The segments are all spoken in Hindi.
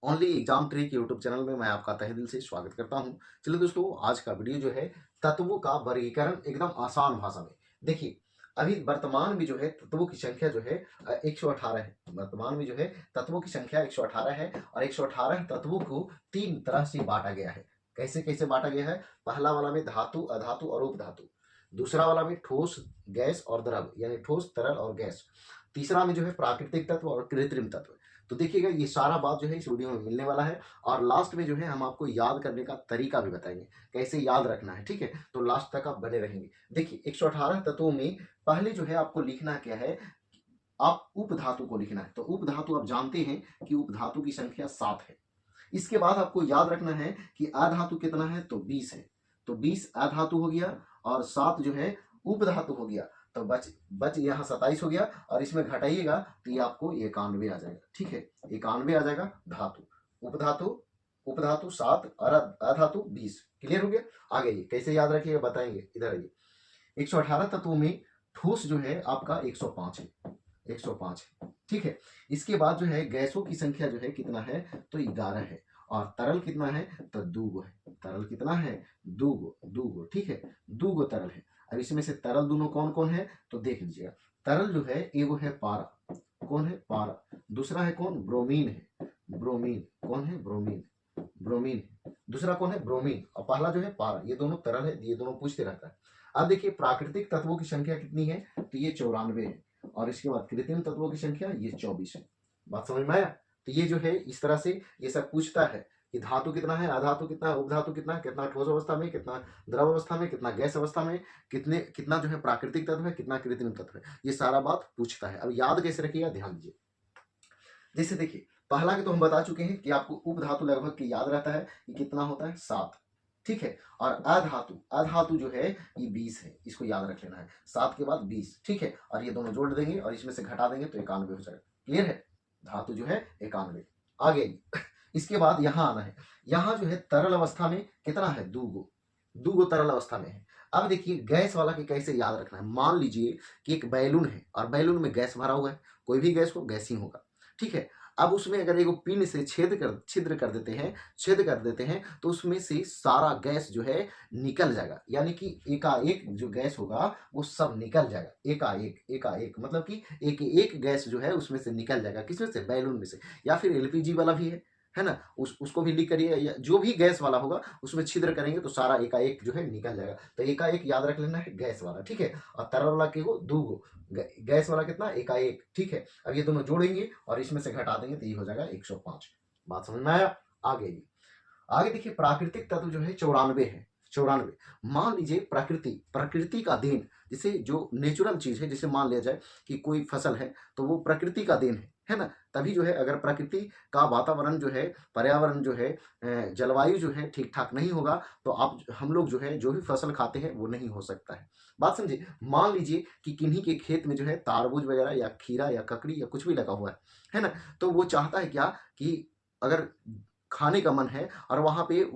Only exam trick YouTube channel में मैं आपका तहे दिल से स्वागत करता हूं। चलिए दोस्तों, आज का वीडियो जो है तत्वों का वर्गीकरण एकदम आसान भाषा में। देखिए, अभी वर्तमान में जो है तत्वों की संख्या जो है 118 है। वर्तमान में जो है तत्वों की संख्या 118 है और 118 तत्वों को तीन तरह से बांटा गया है। कैसे कैसे बांटा गया है? पहला वाला में धातु, अधातु और उपधातु। दूसरा वाला में ठोस, गैस और द्रव, यानी ठोस, तरल और गैस। तीसरा में जो है प्राकृतिक तत्व और कृत्रिम तत्व। तो देखिएगा, ये सारा बात जो है इस वीडियो में मिलने वाला है। और लास्ट में जो है हम आपको याद करने का तरीका भी बताएंगे, कैसे याद रखना है। ठीक है, तो लास्ट तक आप बने रहेंगे। देखिए, 118 तत्वों में पहले जो है आपको लिखना क्या है, आप उपधातु को लिखना है। तो उपधातु आप जानते हैं कि उपधातु की संख्या 7 है। इसके बाद आपको याद रखना है कि अधातु कितना है, तो 20 है। तो 20 अधातु हो गया और 7 जो है उपधातु हो गया। तो बच बच यहाँ 27 हो गया और इसमें घटाइएगा तो ये आपको 91 आ जाएगा। ठीक है, 91 आ जाएगा धातु। उपधातु उपधातु 7 और अधातु 20। क्लियर हो गया? आगे ये कैसे याद रखिएगा बताएंगे। इधर आइए। 118 तत्वों में ठोस जो है आपका 105 है। 105 है। ठीक है, इसके बाद जो है गैसों की संख्या जो है कितना है, तो 11 है। और तरल कितना है, तो 2 है। तरल कितना है, 2 ठीक है, 2 तरल है। अब इसमें से तरल दोनों कौन कौन है, तो देख लीजिएगा। तरल जो है एगो है पारा। कौन है? पारा। दूसरा है कौन? ब्रोमीन है। ब्रोमीन कौन है? ब्रोमीन। ब्रोमीन। दूसरा कौन है? ब्रोमीन। और पहला जो है पारा। ये दोनों तरल है, ये दोनों पूछते रहता है। अब देखिए, प्राकृतिक तत्वों की संख्या कितनी है, तो ये 94 है। और इसके बाद कृत्रिम तत्वों की संख्या ये 24 है। बात समझ में आया? तो ये जो है इस तरह से ये सब पूछता है कि धातु कितना है, अधातु कितना है, उपधातु कितना है, कितना ठोस अवस्था में, कितना द्रव अवस्था में, कितना गैस अवस्था में, कितना जो है प्राकृतिक तत्व है, कितना कृत्रिम तत्व है। ये सारा बात पूछता है। अब याद कैसे रखिएगा, ध्यान दीजिए। जैसे देखिए, पहला के तो हम बता चुके हैं कि आपको उपधातु लगभग के याद रहता है कि कितना होता है, 7। ठीक है, और अधातु, अधातु जो है ये 20 है। इसको याद रख लेना है, 7 के बाद 20। ठीक है, और ये दोनों जोड़ देंगे और इसमें से घटा देंगे तो 91 हो जाएगा। क्लियर है? धातु जो है 91। आगे इसके बाद यहां आना है। यहां जो है तरल अवस्था में कितना है, 2 तरल अवस्था में है। अब देखिए, गैस वाला के कैसे याद रखना है। मान लीजिए कि एक बैलून है और बैलून में गैस भरा हुआ है। कोई भी गैस को गैस ही होगा। ठीक है, अब उसमें अगर एगो पिन से छिद्र कर देते हैं, छेद कर देते हैं, तो उसमें से सारा गैस जो है निकल जाएगा। यानी कि एकाएक जो गैस होगा वो सब निकल जाएगा। एकाएक, एकाएक मतलब कि एक एक गैस जो है उसमें से निकल जाएगा। किसमें से? बैलून में से। या फिर एलपीजी वाला भी है ना, उसको भी लिख करिए। या जो भी गैस वाला होगा उसमें छिद्र करेंगे तो सारा एकाएक जो है निकल जाएगा। तो एकाएक याद रख लेना है, गैस वाला। ठीक है, और तरल वाला के गो 2 गैस वाला कितना, एकाएक। ठीक है, अब ये दोनों जोड़ेंगे और इसमें से घटा देंगे तो ये हो जाएगा 105। बात समझ में आया? आगे आगे देखिए, प्राकृतिक तत्व जो है 94 है। 94। मान लीजिए प्रकृति, प्रकृति का देन, जिसे जो नेचुरल चीज है, जिसे मान लिया जाए कि कोई फसल है तो वो प्रकृति का देन है ना। तभी जो है अगर प्रकृति का वातावरण जो है, पर्यावरण जो है, जलवायु जो है ठीक ठाक नहीं होगा तो आप हम लोग जो है जो भी फसल खाते हैं वो नहीं हो सकता है। बात समझे? मान लीजिए कि किन्हीं के खेत में जो है तारबूज वगैरह या खीरा या ककड़ी या कुछ भी लगा हुआ है ना। तो वो चाहता है क्या कि अगर खाने का मन है और वहां पे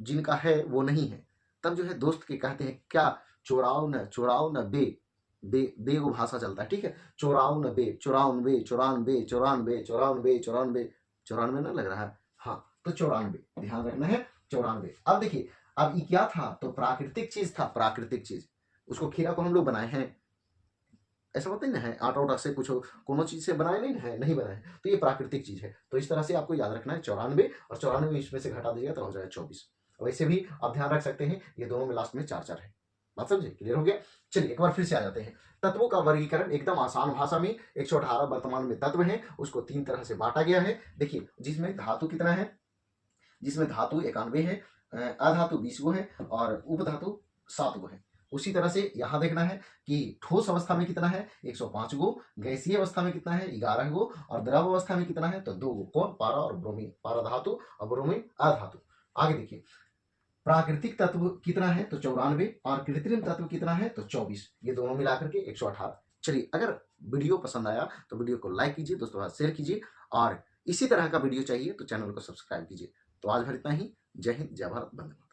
जिनका है वो नहीं है, तब जो है दोस्त के कहते हैं क्या, चोराओ न बे। बे वो भाषा चलता है। ठीक है, चोराओ न बे, चौरानवे, चौरानवे, चौरानवे, चौरानवे, चौरानवे। 94 ना लग रहा है? हाँ, तो 94 ध्यान रखना है। 94। अब देखिए, अब ये क्या था, तो प्राकृतिक चीज था। प्राकृतिक चीज, उसको खीरा को हम लोग बनाए हैं, ऐसा होता ही ना है। आटा उटा से कुछ कोनो चीज से बनाए नहीं है, नहीं बनाए। तो ये प्राकृतिक चीज है। तो इस तरह से आपको याद रखना है 94, और 94 इसमें से घटा दीजिएगा तो हो जाएगा 24। वैसे भी आप ध्यान रख सकते हैं, ये दोनों में लास्ट में 4 है। बात समझे? क्लियर हो गया? चलिए एक बार फिर से आ जाते हैं। तत्वों का वर्गीकरण एकदम आसान भाषा में। 118 वर्तमान में तत्व है, उसको 3 तरह से बांटा गया है। देखिए, जिसमें धातु कितना है, जिसमें धातु 91 है, अधातु 20 गो है और उपधातु 7 गो है। उसी तरह से यहां देखना है कि ठोस अवस्था में कितना है, 105 गो। गैसीय अवस्था में कितना है, 11 गो। और द्रव अवस्था में कितना है, तो 2 गो। कौन? पारा और ब्रोमीन। पारा धातु और ब्रोमीन अधातु। आगे देखिए, प्राकृतिक तत्व कितना है, तो 94। और कृत्रिम तत्व कितना है, तो 24। ये दोनों मिलाकर के 118। चलिए, अगर वीडियो पसंद आया तो वीडियो को लाइक कीजिए, दोस्तों के साथ शेयर कीजिए, और इसी तरह का वीडियो चाहिए तो चैनल को सब्सक्राइब कीजिए। तो आज भर इतना ही। जय हिंद, जय भारत, वंदे मातरम।